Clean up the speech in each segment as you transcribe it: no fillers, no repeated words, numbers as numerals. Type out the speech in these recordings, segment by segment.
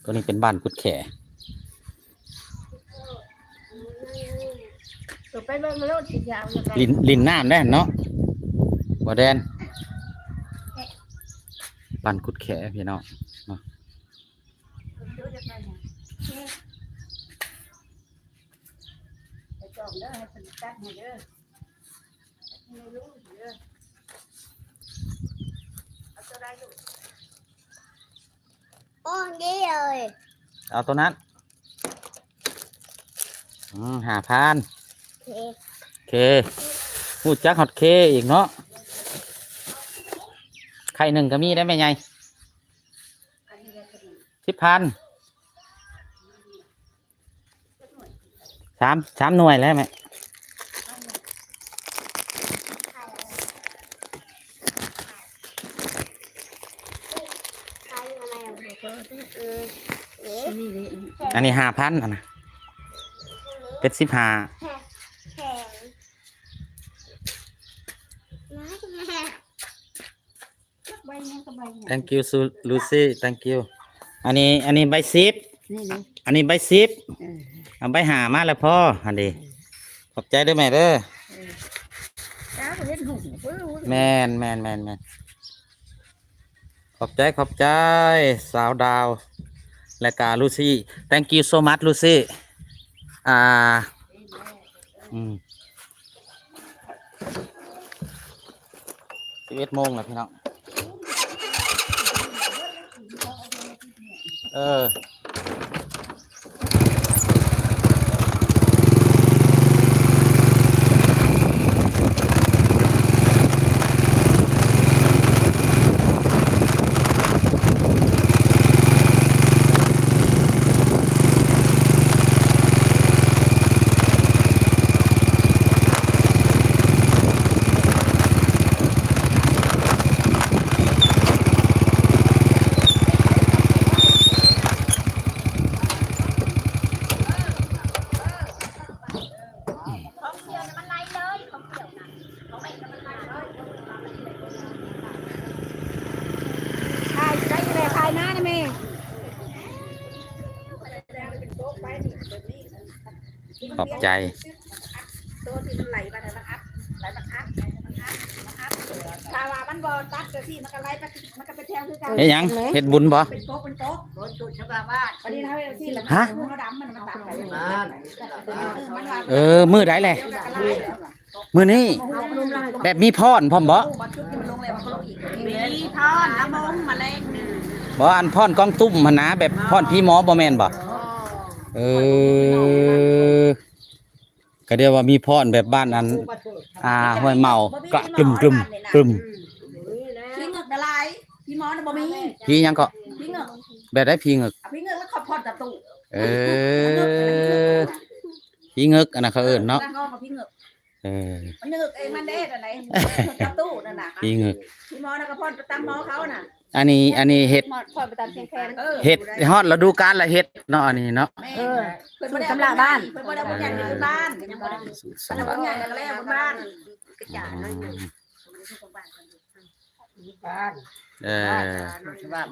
ตัวนี้เป็นบ้านกุดแขไปเบิ่งมาโลดสิยาวอย่างไร ลินน้ำได้เนาะบ่แดนบ้านกุดแขพี่น้องเนาะไปจองเด้อให้เป็นตัดให้เด้อไม่รู้เด้อเอาตัวได้ลูกโอ้ดีเลย เอาตัวนั้น5,000เคพูดจักฮอตเคอีกเนาะไข่หนึ่งก็มีได้ไหมไง10,000สามหน่วยแล้วไหมอันนี้5,000นะเป็น15 thank you Lucy thank you อันนี้ใบซิปอันนี้ใบซิปเอาใบหามาแล้วพ่ออันนี้ขอบใจด้วยแม่เด้อแม่นขอบใจสาวดาวและกาลูซี่ thank you so much ลูซี่11 โมงแล้วพี่น้องขอบใจตัวที่มันไหลมาไหลมาอัพถ้าว่ามันบ่ตัดก็สิมันก็ไหลมันก็ไปแทงคือกันเฮ็ดหยังเฮ็ดบุญบ่เป็นโต๊ะบนจุดชาวบ้านวันนี้ถ้าเอาสิแล้วมันดำมันตัดไปมื้อใดแหละมื้อนี้แบบมีพรพร้อมบ่มีทอดน้ำมงมะเร็งบ่อันพรกองตุ้มหั่นนะแบบพรพี่หมอบ่แม่นบ่ก็เรียกว่ามีพรแบบบ้านอันห้วยเมากระกลุ่มพี่เงือกละลายพี่หมอน่ะบ่มีพี่ยังก็พี่เงือกแบบได้พี่เงึกแล้วขอพอดตะตุพี่เงึกอันนั้นเขาเอิ้นเนาะพี่เงือกมันเงือกเองมันเด้อันไหนตะตุนั่นน่ะพี่เงึกพี่หมอน่ะก็พอดตามหมอเขาน่ะอันนี้เห็ดพอดไปตามเชียงแคนเห็ดฮอดฤดูกาลละเห็ดเนาะอันนี้เนาะสูตรสำลักบ้านเพิ่นบ่ได้บ่อย่างอยู่บ้านยังบ่ได้สำลักใหญ่แล้วก็แล้วบ้านกระจายน้อยบ้าน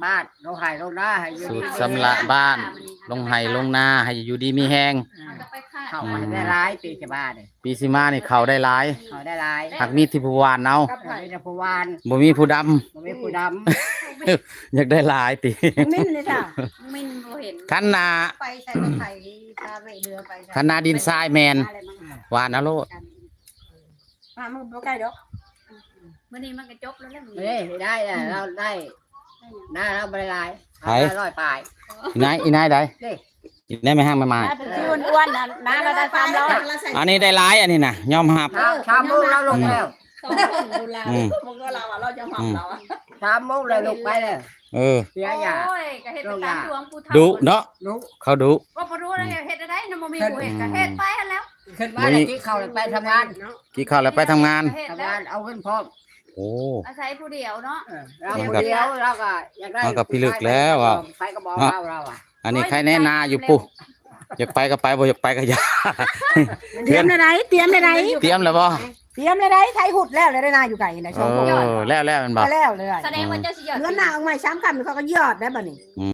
บ้านลงไห้ลงนาให้อยู่สูตรสำลักบ้านลงไห้ลงนาให้อยู่ดีมีแห้งเข้ามาได้หลายปีจะบ้านนี่ปีสิมานี่เขาได้หลายหากมีที่ผู้วานเอาบ่มีผู้ดำอยากได้หลายติมิ้นเลยจ้ะมิ้นบ่เห็นคันนาไปใส่ไข่พาไปเรือไปคันนาดินทรายแมนวานนะโลดมึงบ่ใกล้ดอกมื้อนี้มันก็จบแล้วได้เราได้หน้าเราบ่ได้หลาย100ปลายอีนายได้อีนายไม่ห้างไม่มาที่อ้วนๆน่ะน้าเราได้300อันนี้ได้หลายอันนี้น่ะยอมรับ3 โมงเราลงแล้ว2 คนมึงก็เราจะหอบเรา3 โมงเลยลงไปเลยเสียอย่าโอ้ยก็เฮ็ดตามดวงปู่เฒ่าดุเนาะเขาดุก็บ่รู้แล้วเฮ็ดได้นำบ่มีผู้เฮ็ดก็เฮ็ดไปหั่นแล้วขึ้นมาแล้วกี่เขาไปทำงานเอาเงินพร้อมโอ้อาศัยผู้เดียวเนาะเราผู้เดียวเราก็อยากได้กับพี่ลึกแล้วอ่ะไปก็บอกเราอ่ะอันนี้ใครแน่นาอยู่ปุ๊อยากไปก็ไปบ่อยากไปก็อย่าเตรียมได้เตรียมแล้วบ่เตรียมได้ไทยหุดแล้วเลยได้นาอยู่ไก่นะช่องแล้วมันบ่แล้วเลยแสดงว่าเจ้าสิยอดเงินหน้าเอาใหม่3 คำเขาก็ยอดได้บ่นี่